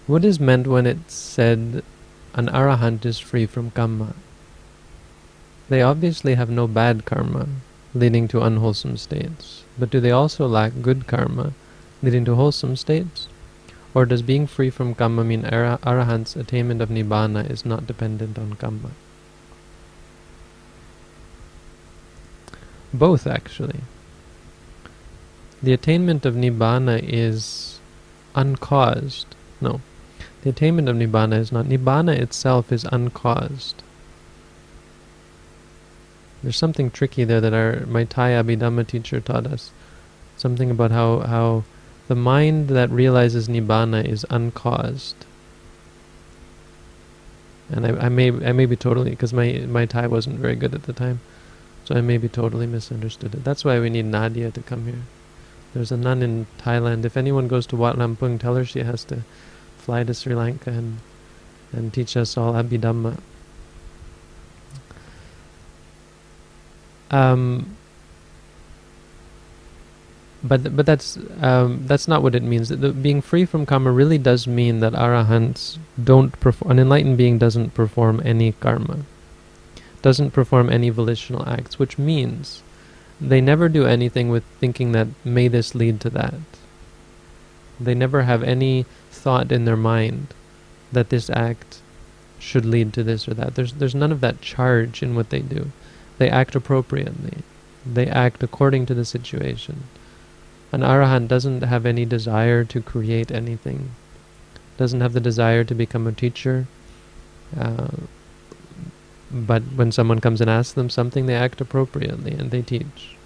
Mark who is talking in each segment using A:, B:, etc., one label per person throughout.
A: What is meant when it said an Arahant is free from karma? They obviously have no bad karma leading to unwholesome states, but do they also lack good karma leading to wholesome states? Or does being free from karma mean Arahant's attainment of Nibbana is not dependent on karma? Both, actually. The attainment of Nibbana is uncaused. No, the attainment of Nibbana is not. Nibbana itself is uncaused. There's something tricky there that my Thai Abhidhamma teacher taught us. Something about how the mind that realizes Nibbana is uncaused. And I may be totally, because my Thai wasn't very good at the time, so I may be totally misunderstood it. That's why we need Nadia to come here. There's a nun in Thailand. If anyone goes to Wat Lampung, tell her she has to fly to Sri Lanka and teach us all Abhidhamma. But that's not what it means. Being free from karma really does mean that Arahants don't perform. An enlightened being doesn't perform any karma, doesn't perform any volitional acts, which means they never do anything with thinking that may this lead to that. They never have any thought in their mind that this act should lead to this or that. There's none of that charge in what they do. They act appropriately. They act according to the situation. An Arahant doesn't have any desire to create anything, doesn't have the desire to become a teacher, but when someone comes and asks them something, they act appropriately and they teach.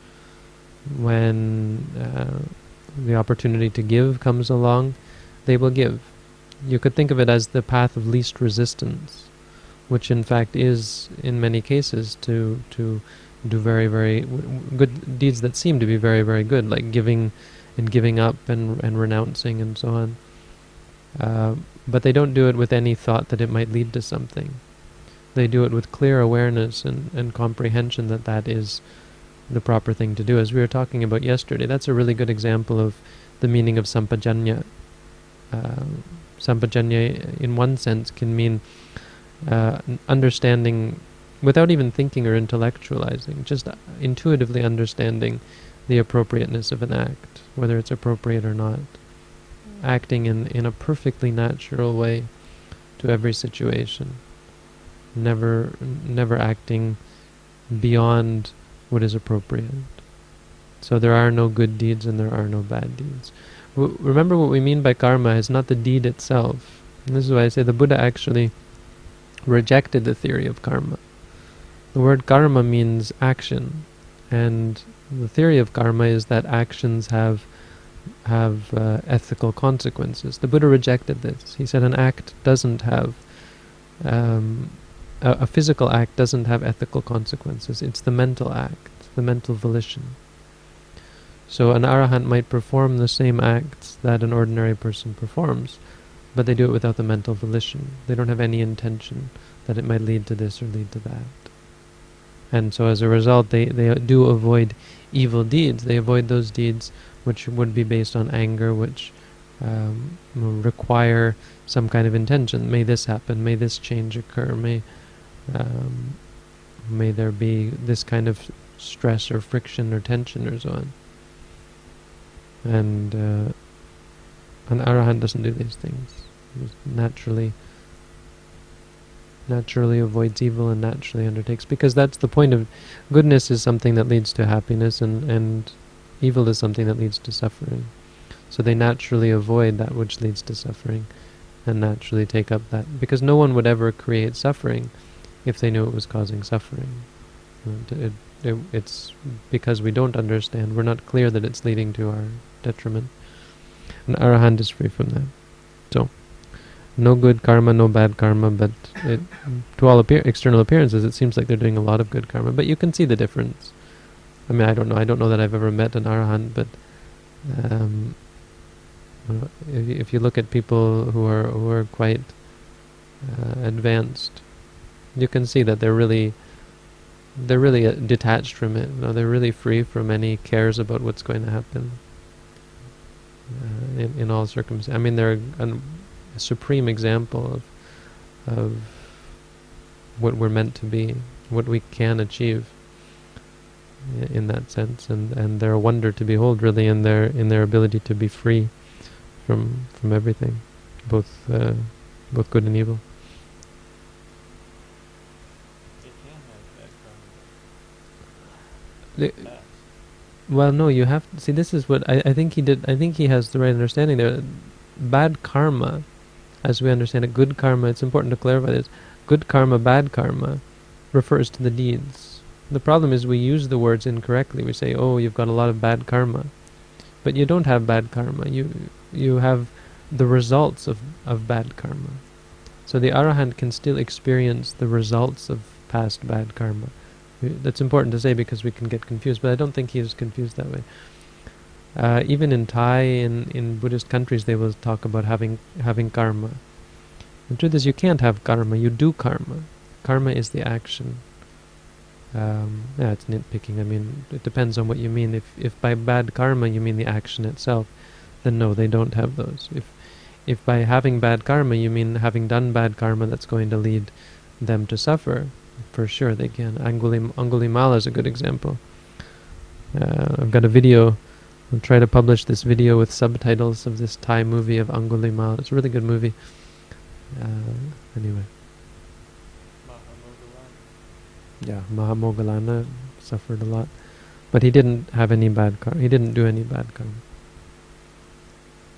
A: When the opportunity to give comes along, they will give. You could think of it as the path of least resistance, which in fact is, in many cases, to do very, very good deeds that seem to be very, very good, like giving and giving up and renouncing and so on. But they don't do it with any thought that it might lead to something. They do it with clear awareness and comprehension that that is the proper thing to do. As we were talking about yesterday, that's a really good example of the meaning of sampajanya. Sampajanya, in one sense, can mean understanding without even thinking or intellectualizing, just intuitively understanding the appropriateness of an act, whether it's appropriate or not. Acting in a perfectly natural way to every situation. Never acting beyond what is appropriate. So there are no good deeds and there are no bad deeds. Remember, what we mean by karma is not the deed itself. And this is why I say the Buddha actually rejected the theory of karma. The word karma means action, and the theory of karma is that actions have ethical consequences. The Buddha rejected this. He said an act doesn't have a physical act doesn't have ethical consequences. It's the mental act, the mental volition. So an Arahant might perform the same acts that an ordinary person performs, but they do it without the mental volition. They don't have any intention that it might lead to this or lead to that. And so as a result, they do avoid evil deeds. They avoid those deeds which would be based on anger, which require some kind of intention. May this happen, may this change occur, may there be this kind of stress or friction or tension or so on. And an Arahant doesn't do these things. He naturally avoids evil and naturally undertakes, because that's the point of goodness is something that leads to happiness, and evil is something that leads to suffering. So they naturally avoid that which leads to suffering and naturally take up that, because no one would ever create suffering if they knew it was causing suffering. It's because we don't understand, we're not clear that it's leading to our detriment. An Arahant is free from that. So, no good karma, no bad karma, but to all external appearances, it seems like they're doing a lot of good karma. But you can see the difference. I mean, I don't know that I've ever met an Arahant, but if you look at people who are quite advanced, you can see that they're really detached from it. They're really free from any cares about what's going to happen in all circumstances. I mean, they're a supreme example of what we're meant to be, what we can achieve in that sense, and they're a wonder to behold, really, in their ability to be free from everything, both good and evil. Well, no, you have to see. This is what I think he did. I think he has the right understanding there. Bad karma, as we understand it, good karma. It's important to clarify this. Good karma, bad karma, refers to the deeds. The problem is we use the words incorrectly. We say, "Oh, you've got a lot of bad karma," but you don't have bad karma. You have the results of bad karma. So the Arahant can still experience the results of past bad karma. That's important to say because we can get confused, but I don't think he is confused that way. Even in Thai, in Buddhist countries, they will talk about having karma. The truth is, you can't have karma. You do karma. Karma is the action. Yeah, it's nitpicking. I mean, it depends on what you mean. If by bad karma you mean the action itself, then no, they don't have those. If by having bad karma you mean having done bad karma that's going to lead them to suffer, for sure they can. Angulimala is a good example. I've got a video. I'll try to publish this video with subtitles of this Thai movie of Angulimala. It's a really good movie. Anyway. Yeah, Mahamoggallana suffered a lot. But he didn't have any bad karma. He didn't do any bad karma.